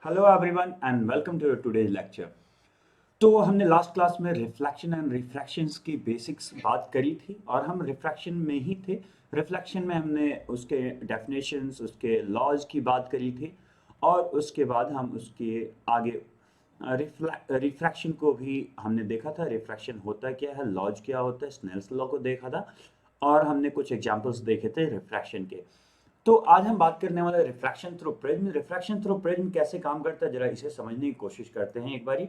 Hello everyone and welcome to today's lecture. तो हमने last class में रिफ्लेक्शन एंड रिफ्रैक्शंस की बेसिक्स बात करी थी और हम रिफ्रैक्शन में ही थे। रिफ्लेक्शन में हमने उसके डेफिनेशंस, उसके लॉज की बात करी थी और उसके बाद हम उसके आगे रिफ्रैक्शन को भी हमने देखा था। रिफ्रैक्शन होता क्या है, लॉज क्या होता है, स्नेल्स लॉ को देखा था और हमने कुछ एग्जांपल्स देखे थे रिफ्रैक्शन के। तो आज हम बात करने वाले refraction through prism. Refraction through prism कैसे काम करता है जरा इसे समझने की कोशिश करते हैं एक बारी।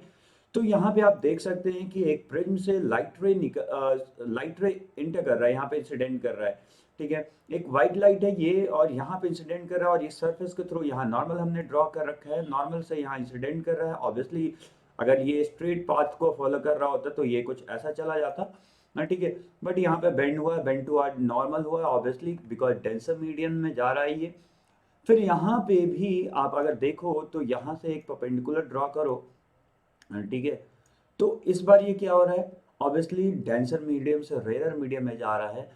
तो यहाँ पे आप देख सकते हैं कि एक प्रिज्म से लाइट रे इंटर कर रहा है, यहाँ पे इंसिडेंट कर रहा है। ठीक है, एक वाइट लाइट है ये और यहाँ पे इंसिडेंट कर रहा है और ये सरफेस के थ्रू यहाँ नॉर्मल हमने ड्रॉ कर रखा है, नॉर्मल से यहाँ इंसिडेंट कर रहा है। ऑब्वियसली अगर ये स्ट्रेट पाथ को फॉलो कर रहा होता तो ये कुछ ऐसा चला जाता ना, ठीक है। बट यहाँ पे बेंड हुआ है, बेंड टू आर्ट नॉर्मल हुआ है ऑब्वियसली बिकॉज डेंसर मीडियम में जा रहा है ये। फिर यहाँ पे भी आप अगर देखो तो यहाँ से एक परपेंडिकुलर ड्रॉ करो, ठीक है। तो इस बार ये क्या हो रहा है, ऑब्वियसली डेंसर मीडियम से रेयर मीडियम में जा रहा है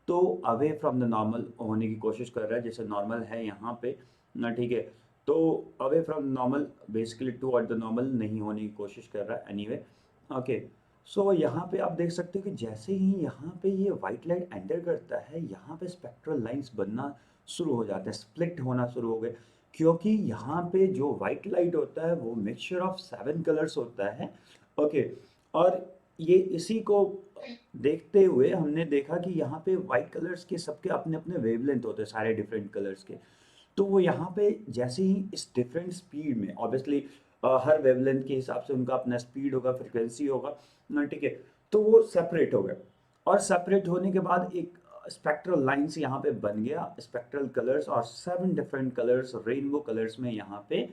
तो अवे फ्रॉम द नॉर्मल होने की कोशिश कर रहा है, जैसे नॉर्मल है यहाँ पे ना, ठीक है। तो away from normal basically toward the normal नहीं होने की कोशिश कर रहा है एनीवे, ओके। सो यहाँ पे आप देख सकते हो कि जैसे ही यहाँ पे ये वाइट लाइट एंटर करता है यहाँ पे स्पेक्ट्रल लाइंस बनना शुरू हो जाते हैं, स्प्लिट होना शुरू हो गए, क्योंकि यहाँ पे जो वाइट लाइट होता है वो मिक्सचर ऑफ 7 कलर्स होता है, ओके। और ये इसी को देखते हुए हमने देखा कि यहाँ पे वाइट कलर्स के सबके अपने अपने वेवलेंथ होते हैं, सारे डिफरेंट कलर्स के। तो वो यहाँ पे जैसे ही इस डिफरेंट स्पीड में ऑब्वियसली हर वेवलेंथ के हिसाब से उनका अपना स्पीड होगा, फ्रिक्वेंसी होगा ना, ठीक है। तो वो सेपरेट हो गए और सेपरेट होने के बाद एक स्पेक्ट्रल लाइंस यहाँ पे बन गया, स्पेक्ट्रल कलर्स और 7 डिफरेंट कलर्स रेनबो कलर्स में यहाँ पे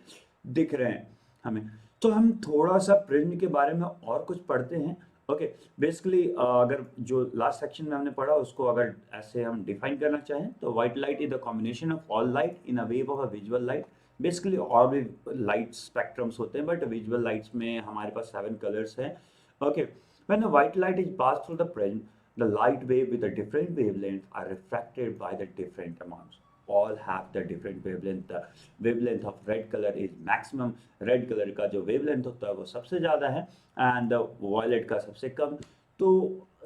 दिख रहे हैं हमें। तो हम थोड़ा सा प्रिज्म के बारे में और कुछ पढ़ते हैं, ओके। बेसिकली अगर जो लास्ट सेक्शन में हमने पढ़ा उसको अगर ऐसे हम डिफाइन करना चाहें तो white light is the combination of all light in a wave of a visual light. Basically और भी लाइट स्पेक्ट्रम्स होते हैं बट विजुअल लाइट्स में हमारे पास 7 कलर्स हैं, okay. When a white light is pass through the prism, the light wave with a different wavelength are refracted by the different amounts. All have the different wavelength. The wavelength of red color is maximum. Red color का जो wavelength होता है वो सबसे ज़्यादा है and violet का सबसे कम। तो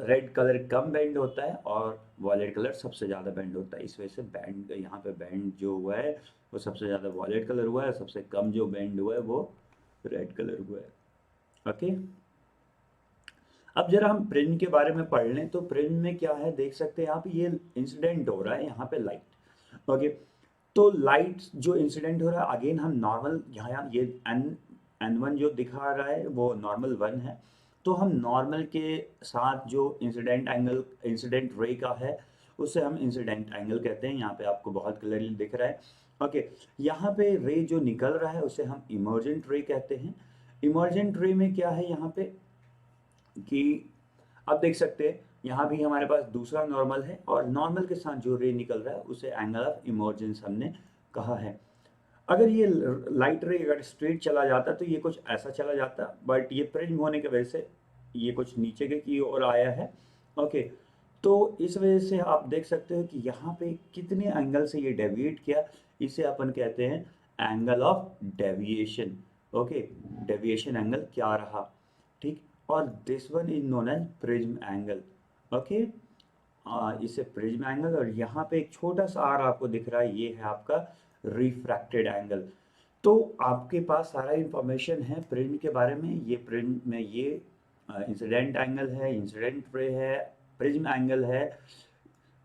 रेड कलर कम बेंड होता है और वॉयलेट कलर सबसे ज़्यादा बेंड होता है। इस वजह से बैंड यहाँ पे बेंड जो हुआ है वो सबसे ज़्यादा वॉयलेट कलर हुआ है, सबसे कम जो बेंड हुआ है वो रेड कलर हुआ है, ओके। अब जरा हम प्रिज्म के बारे में पढ़ लें तो प्रिज्म में क्या है देख सकते हैं आप, ये इंसिडेंट हो रहा है यहाँ पे लाइट, ओके। तो लाइट जो इंसिडेंट हो रहा है अगेन हम नॉर्मल यहाँ ये एन वन जो दिखा रहा है वो नॉर्मल वन है। तो हम नॉर्मल के साथ जो इंसिडेंट एंगल इंसिडेंट रे का है उसे हम इंसिडेंट एंगल कहते हैं। यहाँ पे आपको बहुत क्लियरली दिख रहा है, ओके। यहाँ पे रे जो निकल रहा है उसे हम इमर्जेंट रे कहते हैं। इमर्जेंट रे में क्या है यहाँ पे कि आप देख सकते हैं यहाँ भी हमारे पास दूसरा नॉर्मल है और नॉर्मल के साथ जो रे निकल रहा है उसे एंगल ऑफ इमर्जेंस हमने कहा है। अगर ये लाइट रे अगर स्ट्रेट चला जाता तो ये कुछ ऐसा चला जाता, बट ये प्रिज्म होने की वजह से ये कुछ नीचे के की ओर आया है, ओके। तो इस वजह से आप देख सकते हो कि यहाँ पे कितने एंगल से ये डेविएट किया, इसे अपन कहते हैं angle of deviation, okay. Deviation angle क्या रहा, ठीक। और this one is known as prism angle, okay. इसे प्रिज्म एंगल और यहाँ पे एक छोटा सा आर आपको दिख रहा है, ये है आपका रिफ्रैक्टेड एंगल। तो आपके पास सारा इंफॉर्मेशन है प्रिज्म के बारे में। ये प्रिज्म में ये इंसिडेंट एंगल है, इंसिडेंट रे है, प्रिज्म एंगल है,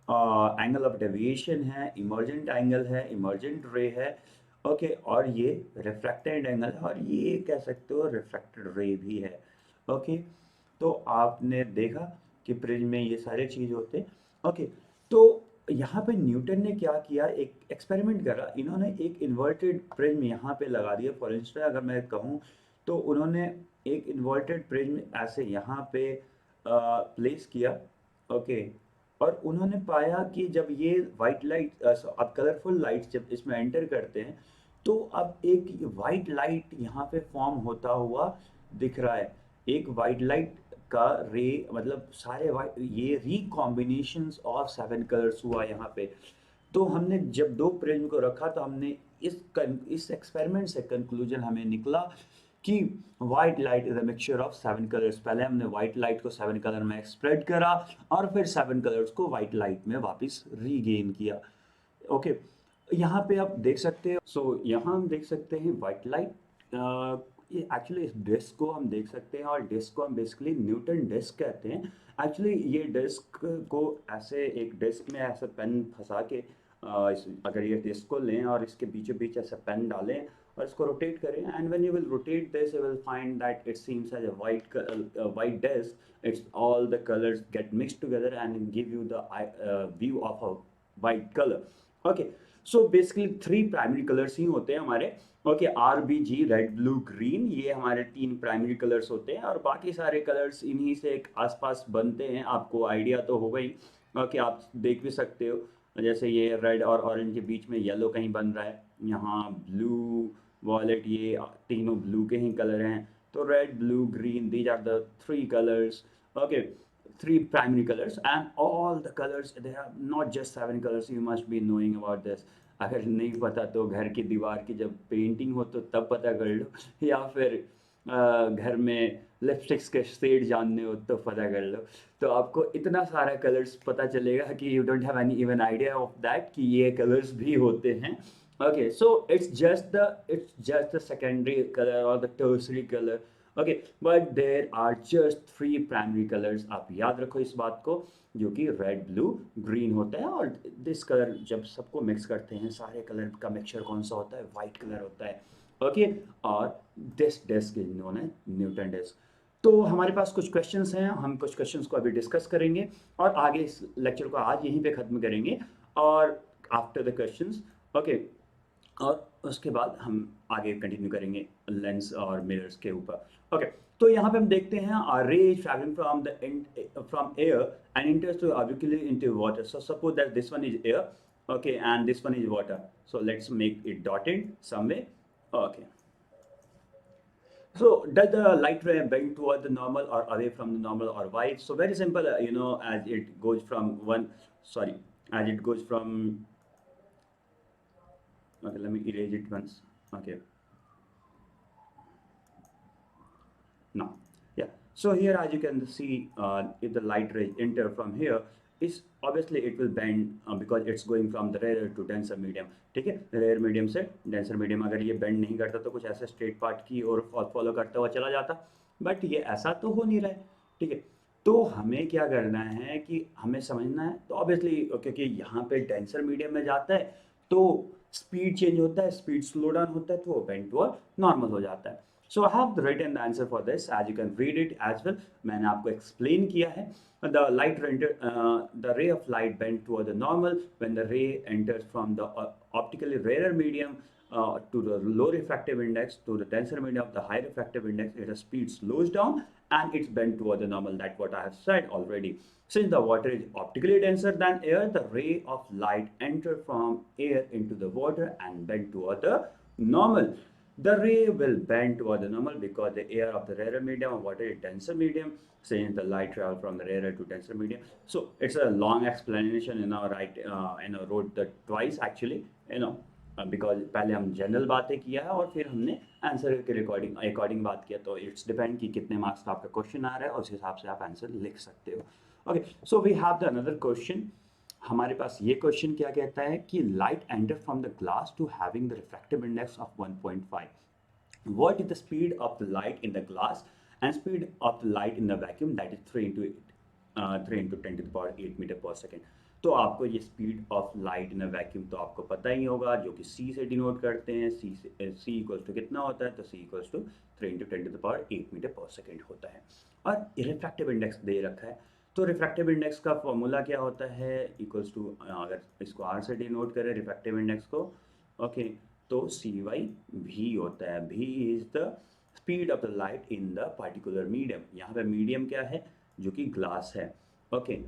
एंगल ऑफ डेविएशन है, इमर्जेंट एंगल है, इमर्जेंट रे है, ओके। और ये रिफ्रैक्टेड एंगल है और ये कह सकते हो रिफ्रैक्टेड रे भी है, ओके। तो आपने देखा कि प्रिज्म में ये सारे चीज होते हैं, ओके। तो यहाँ पे न्यूटन ने क्या किया, एक एक्सपेरिमेंट करा। इन्होंने एक इन्वर्टेड प्रिज्म यहाँ पे लगा दिया। फॉर इंस्टेंस अगर मैं कहूँ तो उन्होंने एक इन्वर्टेड प्रिज्म ऐसे यहाँ पे प्लेस किया, ओके। और उन्होंने पाया कि जब ये वाइट लाइट अब कलरफुल लाइट जब इसमें एंटर करते हैं तो अब एक वाइट लाइट यहाँ पे फॉर्म होता हुआ दिख रहा है। एक वाइट लाइट का रे मतलब सारे वाइट ये रिकॉम्बिनेशंस ऑफ 7 कलर्स हुआ यहाँ पे। तो हमने जब दो प्रिज्म को रखा तो हमने इस एक्सपेरिमेंट से कंक्लूजन हमें निकला कि white light is a mixture of 7 colours. पहले हमने वाइट लाइट को 7 कलर में स्प्रेड करा और फिर 7 कलर्स को वाइट लाइट में वापस रीगेन किया। ओके, यहाँ पे आप देख सकते हो। सो यहाँ हम देख सकते हैं वाइट लाइट। ये एक्चुअली इस डिस्क को हम देख सकते हैं और डिस्क को हम बेसिकली न्यूटन डिस्क कहते हैं। एक्चुअली ये डिस्क को ऐसे एक डिस्क में ऐसे पेन फंसा के अगर ये डिस्क को लें और इसके बीचों बीच ऐसा पेन डालें और इसको रोटेट करें, and when you will rotate this you will find that it seems as a white disc. It's all the colours get mixed together and give you the view of a white colour. Okay, so basically 3 primary colours ही होते हैं हमारे। Okay, RBG, red blue green, ये हमारे 3 primary colours होते हैं और बाकी सारे कलर्स इन्हीं से एक आसपास बनते हैं। आपको आइडिया तो होगा ही। ओके, आप देख भी सकते हो जैसे ये रेड और ऑरेंज के बीच में येलो कहीं बन रहा है, यहाँ ब्लू वॉयलेट, ये तीनों ब्लू के ही कलर हैं। तो red blue green, these are the 3 colours. Okay, 3 primary colors, and all the colors, they are not just 7 colors, you must be knowing about this। अगर नहीं पता तो घर की दीवार की जब पेंटिंग हो तो तब पता कर लो, या फिर घर में लिपस्टिक्स के शेड जानने हो तो पता कर लो। तो आपको इतना सारा कलर्स पता चलेगा कि you don't have any even idea of that कि ये कलर्स भी होते हैं। Okay, so it's just the secondary color or the tertiary color। Okay, but there are just 3 primary colors। आप याद रखो इस बात को, जो कि रेड ब्लू ग्रीन होता है। और दिस कलर जब सबको मिक्स करते हैं, सारे कलर का मिक्सचर कौन सा होता है? वाइट कलर होता है। ओके, और this disc is known as Newton disc. तो हमारे पास कुछ क्वेश्चंस हैं, हम कुछ क्वेश्चंस को अभी डिस्कस करेंगे और आगे इस लेक्चर को आज यहीं पे ख़त्म करेंगे। और आफ्टर द क्वेश्चंस, ओके, और उसके बाद हम आगे कंटिन्यू करेंगे लेंस और मिरर्स के ऊपर। ओके, तो यहाँ पे हम देखते हैं a ray is traveling from air and enters to obliquely into water। So suppose that this one is air, okay, and this one is water। So let's make it dotted some way। Okay, so does the light ray bend toward the normal or away from the normal or wide? So very simple, as it goes from as it goes from, okay, let me erase it once। Okay, now, yeah, so here as you can see, if the light rays enter from here, is obviously it will bend because it's going from the rarer to denser medium। ठीक है, rare medium से denser medium. अगर ये bend नहीं करता तो कुछ ऐसे स्ट्रेट पार्ट की और फॉलो करता हुआ चला जाता, बट ये ऐसा तो हो नहीं रहा है। ठीक है, तो हमें क्या करना है कि हमें समझना है, तो ऑब्वियसली क्योंकि यहाँ पे डेंसर मीडियम में जाता है तो स्पीड चेंज होता है, स्पीड स्लो डाउन होता है, तो वो बेंड टू नॉर्मल हो जाता है। So I have written the answer for this, as you can read it as well। मैंने आपको explain किया है। The ray of light bend toward the normal when the ray enters from the optically rarer medium to the low refractive index to the denser medium of the high refractive index. Its speed slows down and it's bent toward the normal. That's what I have said already। Since the water is optically denser than air, the ray of light enter from air into the water and bend toward the normal। The ray will bend toward the normal because the air of the rarer medium or water is denser medium, since the light travel from the rarer to denser medium। So it's a long explanation, wrote that twice actually, because पहले हम general बातें किया है और फिर हमने answer के according बात किया। तो इट्स डिपेंड कि कितने मार्क्स का आपका क्वेश्चन आ रहा है, उस हिसाब से आप आंसर लिख सकते हो। Okay, so we have the another question. हमारे पास ये क्वेश्चन क्या कहता है कि light enter from the glass to having the refractive index of 1.5। What is the speed of the light in the glass and speed of the light in the vacuum, that is 3 into 10⁸ metre per second. तो आपको ये speed of light in a vacuum तो आपको पता ही होगा, जो कि c से डिनोट करते हैं। c इक्वल्स टू कितना होता है? तो c equals to 3 into 10⁸ metre per second होता है। और रिफ्रैक्टिव इंडेक्स दे रखा है, तो रिफ्रैक्टिव इंडेक्स का फॉर्मूला क्या होता है? इक्वल्स टू, अगर इसको r से डिनोट करें रिफ्रैक्टिव इंडेक्स को, ओके, तो CY/V होता है। V is the speed of the light in the particular medium. यहाँ पे मीडियम क्या है? जो कि ग्लास है। ओके,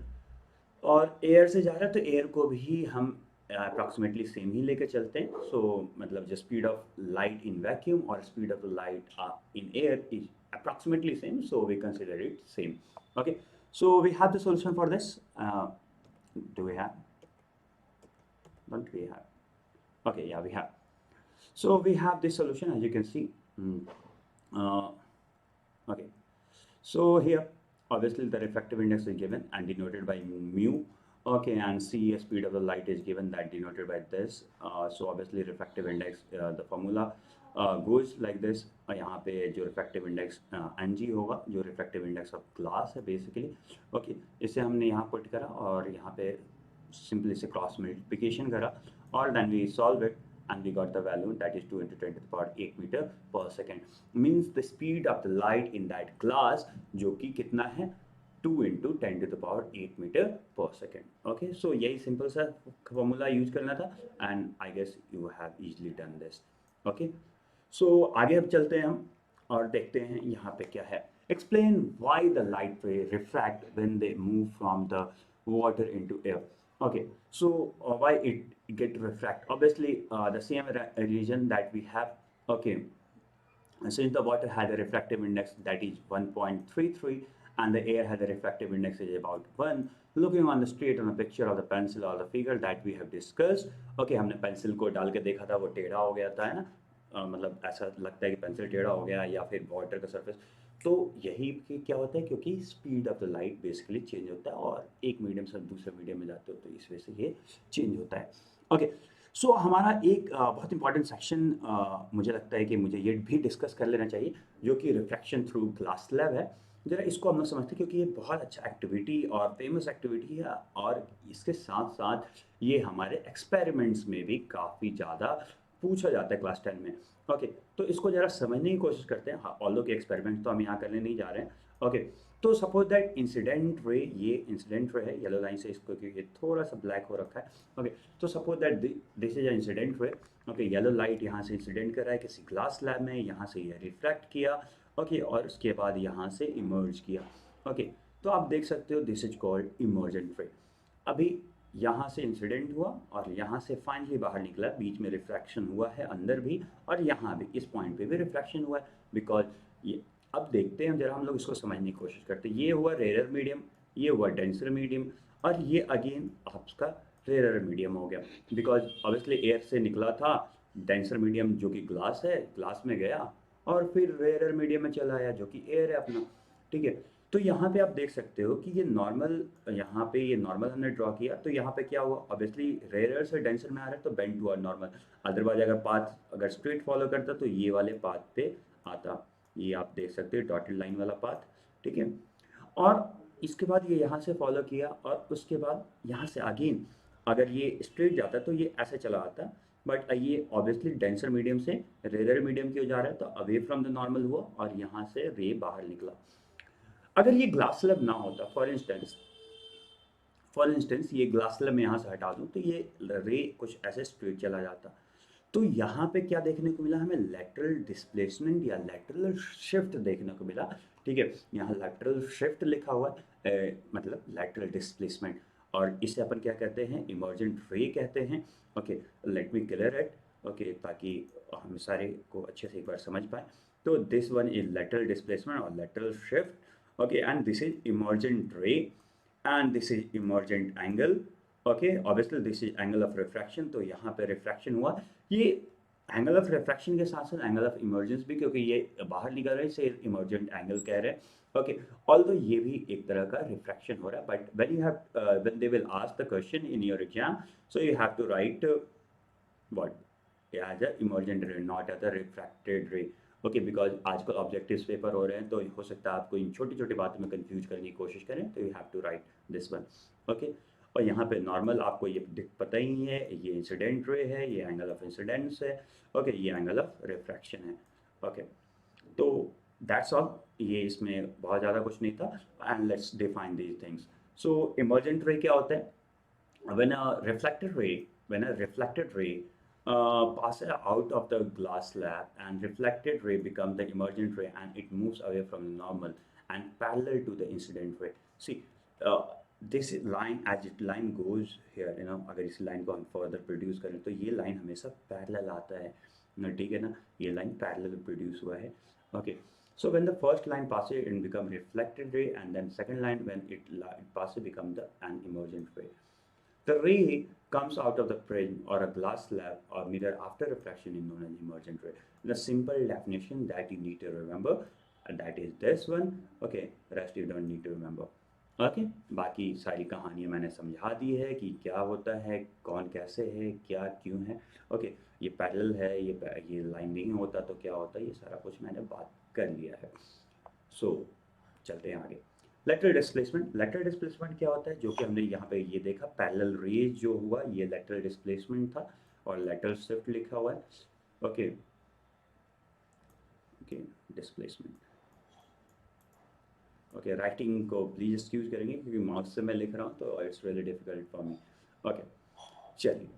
और एयर से जा रहा है तो एयर को भी हम अप्रॉक्सीमेटली सेम ही लेकर चलते हैं। सो मतलब जो speed of light in vacuum और speed of light in air is approximately same, so we consider it same। Okay, so we have the solution for this। Do we have? Don't we have? Okay, yeah, we have। So we have this solution as you can see. Uh, okay, so here obviously the refractive index is given and denoted by mu. Okay, and c speed of the light is given, that denoted by this. So obviously refractive index, the formula goes like this. यहाँ पे जो refractive index ng होगा, जो refractive index of glass है basically. Okay, इसे हमने यहाँ put करा और यहाँ पे simply से cross multiplication करा, और then we solve it and we got the value, that is 2 into 10 to the power 8 meter per second. Means the speed of the light in that glass जो कि कितना है 2 into 10 to the power 8 meter per second. Okay, so यही simple सा formula use करना था and I guess you have easily done this. Okay, so आगे अब चलते हैं हम और देखते हैं यहाँ पे क्या है. Explain why the light ray refract when they move from the water into air. Okay, so why it get refract? Obviously, the same reason that we have. Okay, since the water has a refractive index that is 1.33 and the air has a refractive index is about 1, looking on the straight on a picture of the pencil or the figure that we have discussed. Okay, हमने pencil को डाल के देखा था, वो टेढ़ा हो गया था, है ना. मतलब ऐसा लगता है कि पेंसिल टेढ़ा हो गया, या फिर वाटर का सरफेस. तो यही कि क्या होता है, क्योंकि speed of the light basically change होता है और एक मीडियम से दूसरे मीडियम में जाते हो, तो इस वजह से ये चेंज होता है. ओके, सो हमारा एक बहुत इंपॉर्टेंट सेक्शन मुझे लगता है कि मुझे ये भी डिस्कस कर लेना चाहिए, जो कि रिफ्रैक्शन थ्रू ग्लास स्लैब है. ज़रा इसको हम लोग समझते हैं क्योंकि ये बहुत अच्छा एक्टिविटी और फेमस एक्टिविटी है, और इसके साथ साथ ये हमारे एक्सपेरिमेंट्स में भी काफ़ी ज़्यादा पूछा जाता है क्लास 10 में. ओके, तो इसको ज़रा समझने की कोशिश करते हैं. हाँ, ऑल्दो के एक्सपेरिमेंट तो हम यहाँ करने नहीं जा रहे हैं. ओके, तो सपोज दैट इंसिडेंट रे, ये इंसिडेंट रे है, येलो लाइन से इसको, क्योंकि ये थोड़ा सा ब्लैक हो रखा है. ओके, तो suppose that this is incident ray. Okay, yellow light यहाँ से इंसिडेंट कर रहा है किसी ग्लास स्लैब में, यहाँ से ये रिफ्रैक्ट किया. ओके, और उसके बाद यहाँ से इमर्ज किया. ओके, तो आप देख सकते हो दिस इज कॉल्ड इमर्जेंट रे. अभी यहाँ से इंसिडेंट हुआ और यहाँ से फाइनली बाहर निकला, बीच में रिफ्रैक्शन हुआ है अंदर भी, और यहाँ भी इस पॉइंट पे भी रिफ्रैक्शन हुआ है. बिकॉज ये, अब देखते हैं जरा हम लोग इसको समझने की कोशिश करते हैं. ये हुआ रेयर मीडियम, ये हुआ डेंसर मीडियम, और ये अगेन आपका रेयर मीडियम हो गया. बिकॉज ऑब्वियसली एयर से निकला था, डेंसर मीडियम जो कि ग्लास है, ग्लास में गया, और फिर रेयर मीडियम में चला आया जो कि एयर है अपना. ठीक है, तो यहाँ पे आप देख सकते हो कि ये नॉर्मल, यहाँ पे ये नॉर्मल हमने ड्रॉ किया, तो यहाँ पे क्या हुआ, ऑब्वियसली रेयर से डेंसर में आ रहा है तो बेंड हुआ नॉर्मल. अदरवाइज अगर पाथ अगर स्ट्रेट फॉलो करता तो ये वाले पाथ पे आता. ये आप देख सकते हो डॉटेड लाइन वाला पाथ. ठीक है, और इसके बाद ये यहाँ से फॉलो किया, और उसके बाद यहाँ से अगेन अगर ये स्ट्रेट जाता तो ये ऐसे चला आता. बट ये ऑब्वियसली डेंसर मीडियम से रेयर मीडियम की ओर जा रहा है, तो अवे फ्रॉम द नॉर्मल हुआ और यहाँ से रे बाहर निकला. अगर ये ग्लास स्लैब ना होता, फॉर इंस्टेंस ये ग्लास स्लैब में यहाँ से हटा दूँ तो ये रे कुछ ऐसे स्ट्रेट चला जाता. तो यहाँ पे क्या देखने को मिला हमें, लेटरल डिस्प्लेसमेंट या लेटरल शिफ्ट देखने को मिला. ठीक है, यहाँ लेटरल शिफ्ट लिखा हुआ है, मतलब लेटरल डिस्प्लेसमेंट, और इसे अपन क्या कहते हैं, इमर्जेंट रे कहते हैं. Okay, let me clear it. Okay, ताकि हम सारे को अच्छे से एक बार समझ पाए. तो this one is lateral displacement और lateral shift. Okay, and this is emergent ray and this is emergent angle. Okay, obviously this is angle of refraction, तो यहाँ पे refraction हुआ. ये एंगल ऑफ रिफ्रैक्शन के साथ साथ एंगल ऑफ इमर्जेंस भी, क्योंकि ये बाहर निकल रहा है, इसे इमर्जेंट एंगल कह रहे हैं. ओके, ऑल्दो ये भी एक तरह का रिफ्रैक्शन हो रहा है, but when you have when they will ask the question in your exam, so you have to write what as a emergent ray, not as a refracted ray. Okay, because आजकल objectives paper हो रहे हैं, तो हो सकता है आपको इन छोटी छोटी बातों में कंफ्यूज करने की कोशिश करें, तो you have to write this one. Okay, और यहाँ पे नॉर्मल आपको ये पता ही है, ये इंसिडेंट रे है, ये एंगल ऑफ इंसिडेंस है. ओके, ये एंगल ऑफ रिफ्रैक्शन है. ओके, तो दैट्स ऑल, ये इसमें बहुत ज़्यादा कुछ नहीं था. And let's define these things. So emergent रे क्या होता है, when a reflected ray when a reflected ray passes out of the glass slab, and reflected ray becomes the emergent ray and it moves away from the normal and parallel to the incident ray. See, uh, this line, as it line goes here, अगर इस line को हम further produce करें तो ये line हमेशा parallel आता है ना. ठीक है ना, ये लाइन पैरेलल प्रोड्यूस हुआ है. Okay, so when the first line passes it become reflected ray, and then second line when it passes become the an emergent ray. The ray comes out of the prism or a glass slab or mirror after refraction is known as emergent ray. The simple definition that you need to remember, and that is this one. Okay, rest you don't need to remember. Okay बाकी सारी कहानियाँ मैंने समझा दी है कि क्या होता है, कौन कैसे है, क्या क्यों है। ओके, ये पैरेलल है, ये लाइन नहीं होता तो क्या होता है, ये सारा कुछ मैंने बात कर लिया है। सो चलते हैं आगे। लेटरल डिस्प्लेसमेंट क्या होता है, जो कि हमने यहाँ पे ये देखा, पैरेलल रेज जो हुआ ये लेटरल डिस्प्लेसमेंट था, और लेटरल शिफ्ट लिखा हुआ है। Okay okay displacement. Okay writing को प्लीज एक्सक्यूज करेंगे क्योंकि मार्क्स से मैं लिख रहा हूँ तो it's really difficult for me. Okay चलिए,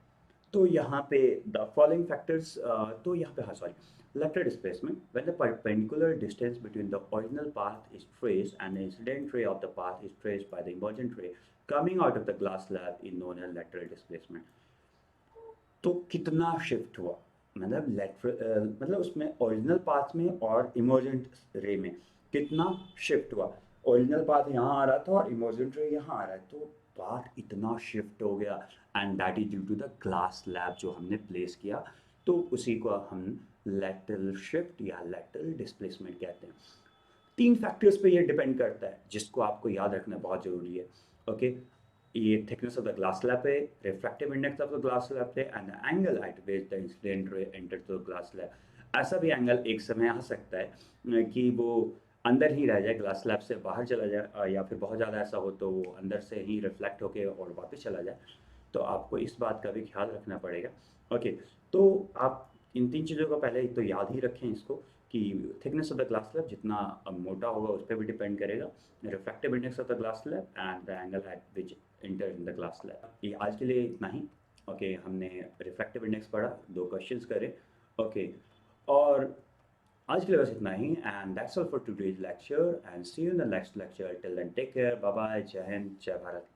तो यहाँ पे द फॉलोइंग फैक्टर्स, तो यहाँ पे हाँ sorry, lateral displacement when the perpendicular distance between the original path is traced and the incident ray of the path is traced by the emergent ray coming out of the glass slab is known as lateral displacement। तो कितना shift हुआ, मतलब lateral मतलब उसमें original path में और emergent रे में कितना शिफ्ट हुआ। ओरिजिनल पाथ यहाँ आ रहा था और इमर्जेंट रे यहाँ आ रहा है, तो पाथ इतना शिफ्ट हो गया, and that is due to the glass slab जो हमने प्लेस किया, तो उसी को हम लेटरल शिफ्ट या लेटरल डिस्प्लेसमेंट कहते हैं। 3 फैक्टर्स पे ये डिपेंड करता है जिसको आपको याद रखना बहुत ज़रूरी है। ओके, ये thickness of the glass slab है, refractive index of the glass slab है, and the angle at which the incident ray enters the glass slab. ऐसा भी एंगल एक समय आ सकता है कि वो अंदर ही रह जाए, ग्लास स्लैब से बाहर चला जाए, या फिर बहुत ज़्यादा ऐसा हो तो वो अंदर से ही रिफ्लेक्ट होके और वापस चला जाए। तो आपको इस बात का भी ख्याल रखना पड़ेगा। ओके, तो आप इन 3 चीज़ों को पहले तो याद ही रखें इसको, कि thickness of the glass slab जितना मोटा होगा उस पर भी डिपेंड करेगा, refractive index of the glass slab and the angle eight which inter in the glass slab. ये आज के लिए इतना ही। ओके, हमने रिफ्रैक्टिव इंडेक्स पढ़ा, 2 क्वेश्चंस करे। ओके, और आज के लिए बस इतना ही, and that's all for today's lecture, and see you in the next lecture. Till then take care, bye bye, जय हिंद, जय भारत।